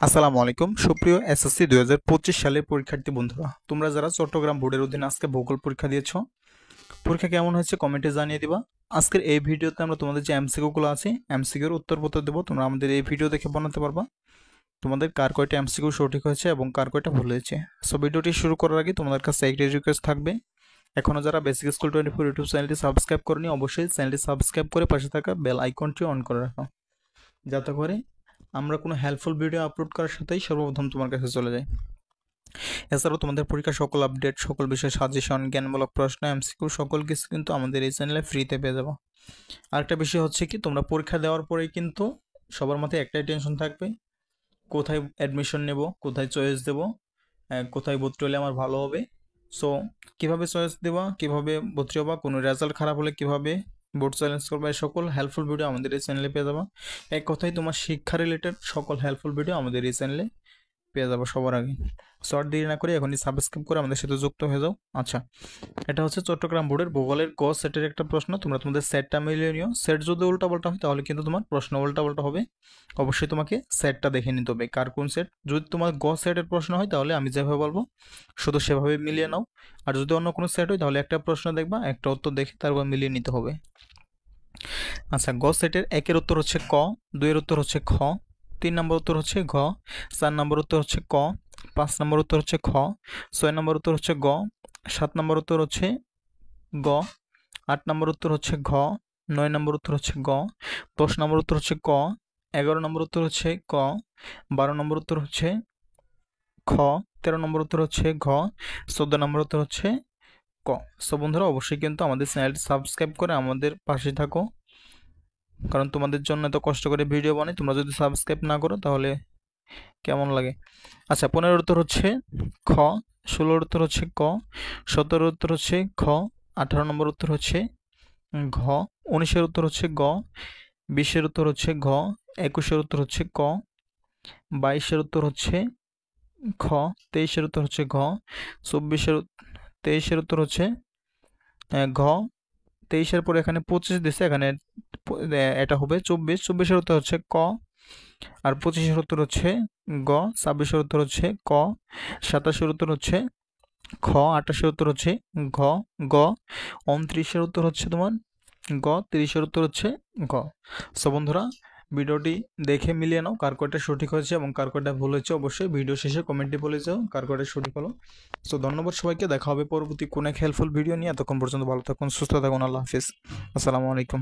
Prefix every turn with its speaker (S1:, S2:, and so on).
S1: আসসালামু আলাইকুম সুপ্রিয় এসএসসি 2025 সালের পরীক্ষার্থী বন্ধুরা, তোমরা যারা চট্টগ্রাম বোর্ডের অধীনে আজকে ভূগোল পরীক্ষা দিয়েছো, পরীক্ষা কেমন হয়েছে কমেন্টে জানিয়ে দিবা। আজকের এই ভিডিওতে আমরা তোমাদের যে এমসিকিউগুলো আছে এমসিকিউর উত্তরপত্র দেবো। তোমরা আমাদের এই ভিডিও দেখে বানাতে পারবা তোমাদের কার কয়টা এমসিকিউ সঠিক হয়েছে এবং কার কয়টা ভুল হয়েছে। সো ভিডিওটি শুরু করার আগে তোমাদের কাছে একটি রিকোয়েস্ট থাকবে, এখনও যারা বেসিক স্কুল 24 ইউটিউব চ্যানেলটি সাবস্ক্রাইব করনি অবশ্যই চ্যানেলটি সাবস্ক্রাইব করে পাশে থাকা বেল আইকনটি অন করে রাখো, যাতে করে আমরা কোনো হেল্পফুল ভিডিও আপলোড করার সাথেই সর্বপ্রথম তোমার কাছে চলে যায়। এছাড়াও তোমাদের পরীক্ষার সকল আপডেট, সকল বিষয় সাজেশন, জ্ঞানমূলক প্রশ্ন, এমসিকিউ সকল কিছু কিন্তু আমাদের এই চ্যানেলে ফ্রিতে পেয়ে যাবো। আরেকটা বিষয় হচ্ছে কি, তোমরা পরীক্ষা দেওয়ার পরেই কিন্তু সবার মাথায় একটাই টেনশন থাকবে, কোথায় অ্যাডমিশন নেব, কোথায় চয়েস দেব, কোথায় ভর্তি হলে আমার ভালো হবে। সো কীভাবে চয়েস দেওয়া, কীভাবে ভর্তি হবা, কোনো রেজাল্ট খারাপ হলে কীভাবে বোর্ড চ্যালেঞ্জ করবা, এই সকল হেল্পফুল ভিডিও আমাদের এই চ্যানেলে পেয়ে যাবা। এক কথায় তোমার শিক্ষা রিলেটেড সকল হেল্পফুল ভিডিও আমাদের এই চ্যানেলে পেয়ে যাবো সবার আগে। শর্ট দেরি না করে এখনই সাবস্ক্রাইব করে আমাদের সাথে যুক্ত হয়ে যাও। আচ্ছা, এটা হচ্ছে চট্টগ্রাম বোর্ডের ভূগোলের ক সেটের একটা প্রশ্ন। তোমরা তোমাদের সেটটা মিলিয়ে নিও। সেট যদি উল্টাপাল্টা হয় তাহলে কিন্তু তোমার প্রশ্ন উল্টাপাল্টা হবে। অবশ্যই তোমাকে সেটটা দেখে নিতে হবে কার কোন সেট। যদি তোমার গ সেটের প্রশ্ন হয় তাহলে আমি যেভাবে বলবো শুধু সেভাবে মিলিয়ে নাও। আর যদি অন্য কোনো সেট হয় তাহলে একটা প্রশ্ন দেখবা, একটা উত্তর দেখে তারপর মিলিয়ে নিতে হবে। আচ্ছা, গ সেটের একের উত্তর হচ্ছে ক, দুইয়ের উত্তর হচ্ছে খ, 3 নম্বর উত্তর হচ্ছে ঘ, 4 নম্বর উত্তর হচ্ছে ক, 5 নম্বর উত্তর হচ্ছে খ, 6 নম্বর উত্তর হচ্ছে গ, 7 নম্বর উত্তর হচ্ছে গ, 8 নম্বর উত্তর হচ্ছে ঘ, 9 নম্বর উত্তর হচ্ছে গ, 10 নম্বর উত্তর হচ্ছে ক, 11 নম্বর উত্তর হচ্ছে ক, 12 নম্বর উত্তর হচ্ছে খ, 13 নম্বর উত্তর হচ্ছে ঘ, 14 নম্বর উত্তর হচ্ছে ক। সো বন্ধুরা, অবশ্যই কিন্তু আমাদের চ্যানেলটি সাবস্ক্রাইব করে আমাদের পাশে থাকো, কারণ তোমাদের জন্য এত কষ্ট করে ভিডিও বানাই, তোমরা যদি সাবস্ক্রাইব না করো তাহলে কেমন লাগে। আচ্ছা, 15 উত্তর হচ্ছে খ, 16 উত্তর হচ্ছে ক, 17 উত্তর হচ্ছে খ, 18 নম্বর উত্তর হচ্ছে ঘ, 19-এর উত্তর হচ্ছে গ, 20-এর উত্তর হচ্ছে ঘ, 21-এর উত্তর হচ্ছে ক, 22-এর উত্তর হচ্ছে খ, 23-এর উত্তর হচ্ছে ঘ, 23-এর উত্তর হচ্ছে ঘ, 23-এর পরে এখানে 25 দিছে, এখানে এটা হবে 24, 24-এর উত্তর হচ্ছে ক, আর 25-এর উত্তর হচ্ছে গ, 26-এর উত্তর হচ্ছে ক, 27-এর উত্তর হচ্ছে খ, 28-এর উত্তর হচ্ছে ঘ, গ, 29-এর উত্তর হচ্ছে তোমার গ, 30-এর উত্তর হচ্ছে ঘ। সো বন্ধুরা, ভিডিওটি দেখে মিলিয়ে নাও কার কয়টা সঠিক হয়েছে এবং কার কয়টা ভুল হয়েছে। অবশ্যই ভিডিও শেষে কমেন্টে বলে যাও কার কয়টা সঠিক হলো। সো ধন্যবাদ সবাইকে, দেখা হবে পরবর্তী কোনো এক হেল্পফুল ভিডিও নিয়ে। এতক্ষণ পর্যন্ত ভালো থাকুন, সুস্থ থাকুন, আল্লাহ হাফিজ, আসসালামু আলাইকুম।